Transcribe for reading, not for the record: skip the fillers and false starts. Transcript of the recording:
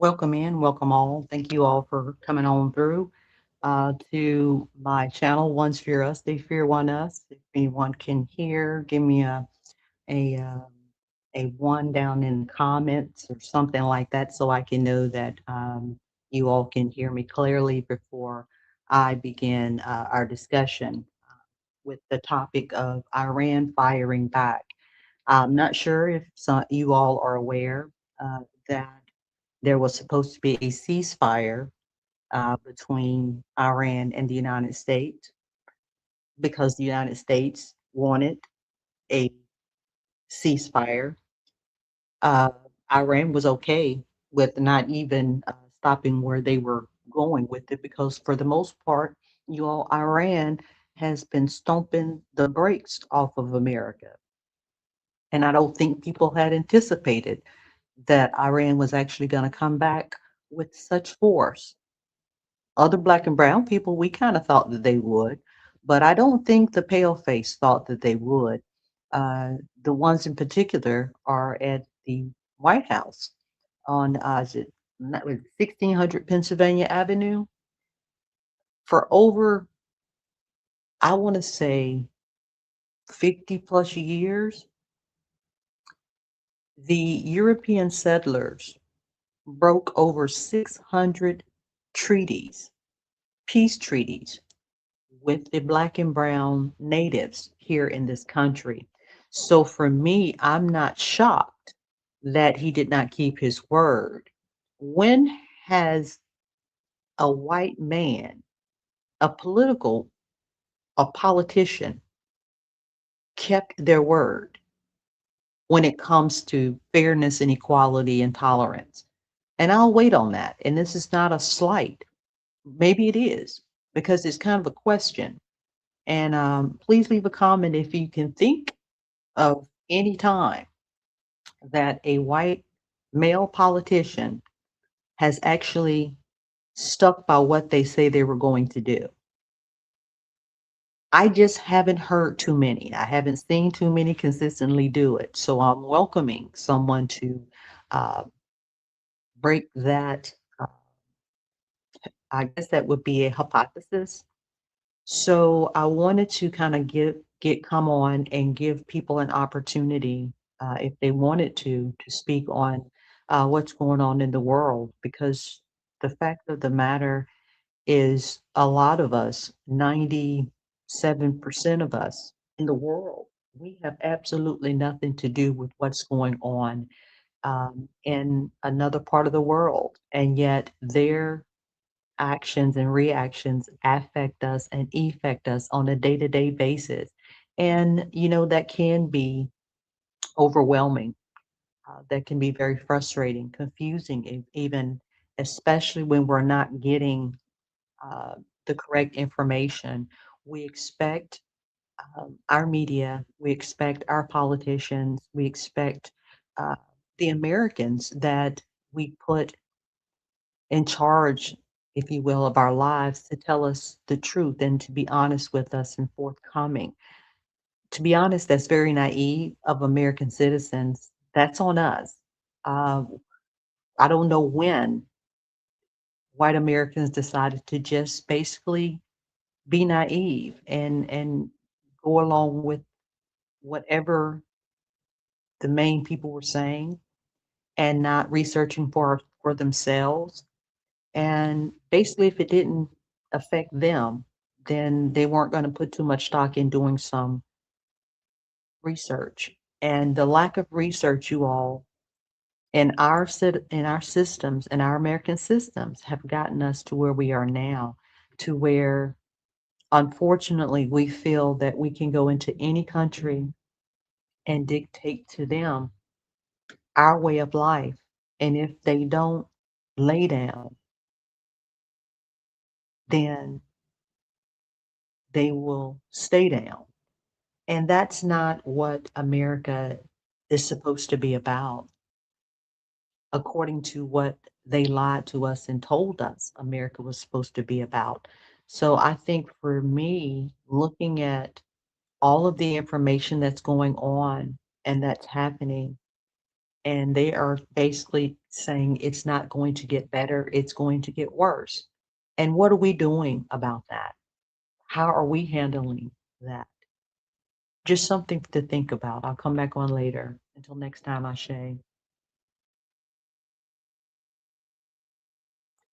Welcome in, welcome all. Thank you all for coming on through to my channel. One's Fear Us, They Fear One Us. If anyone can hear, give me a um, a one down in the comments or something like that, so I can know that you all can hear me clearly before I begin our discussion with the topic of Iran firing back. I'm not sure if you all are aware that there was supposed to be a ceasefire between Iran and the United States because the United States wanted a ceasefire. Uh, Iran was okay with not even stopping where they were going with it because, for the most part, Iran has been stomping the brakes off of America. And I don't think people had anticipated that Iran was actually going to come back with such force. Other black and brown people, we kind of thought that they would, but I don't think the paleface thought that they would. The ones in particular are at the White House on is it 1600 Pennsylvania Avenue for over, I want to say, 50 plus years. The European settlers broke over 600 treaties, peace treaties, with the black and brown natives here in this country. So for me, I'm not shocked that he did not keep his word. When has a white man, a a politician, kept their word when it comes to fairness and equality and tolerance? And I'll wait on that. And this is not a slight. Maybe it is, because it's kind of a question. And please leave a comment if you can think of any time that a white male politician has actually stuck by what they say they were going to do. I just haven't heard too many. I haven't seen too many consistently do it. So I'm welcoming someone to uh, break that. I guess that would be a hypothesis. So I wanted to kind of get come on and give people an opportunity, if they wanted to speak on what's going on in the world, because the fact of the matter is a lot of us, 97% of us in the world, we have absolutely nothing to do with what's going on in another part of the world, and yet their actions and reactions affect us and effect us on a day-to-day basis. And that can be overwhelming. That can be very frustrating, confusing, even, especially when we're not getting uh, the correct information. We expect our media, we expect our politicians, we expect uh, the Americans that we put in charge, if you will, of our lives, to tell us the truth and to be honest with us and forthcoming. To be honest, that's very naive of American citizens. That's on us. Uh, I don't know when white Americans decided to just basically be naive and go along with whatever the main people were saying and not researching for themselves. And basically, if it didn't affect them, then they weren't going to put too much stock in doing some research. And the lack of research, you all, in our systems, in our American systems, have gotten us to where we are now, to where, unfortunately, we feel that we can go into any country and dictate to them our way of life. And if they don't lay down, then they will stay down. And that's not what America is supposed to be about, according to what they lied to us and told us America was supposed to be about. So I think for me, looking at all of the information that's going on and that's happening, and they are basically saying it's not going to get better, it's going to get worse. And what are we doing about that? How are we handling that? Just something to think about. I'll come back on later. Until next time, Ashe.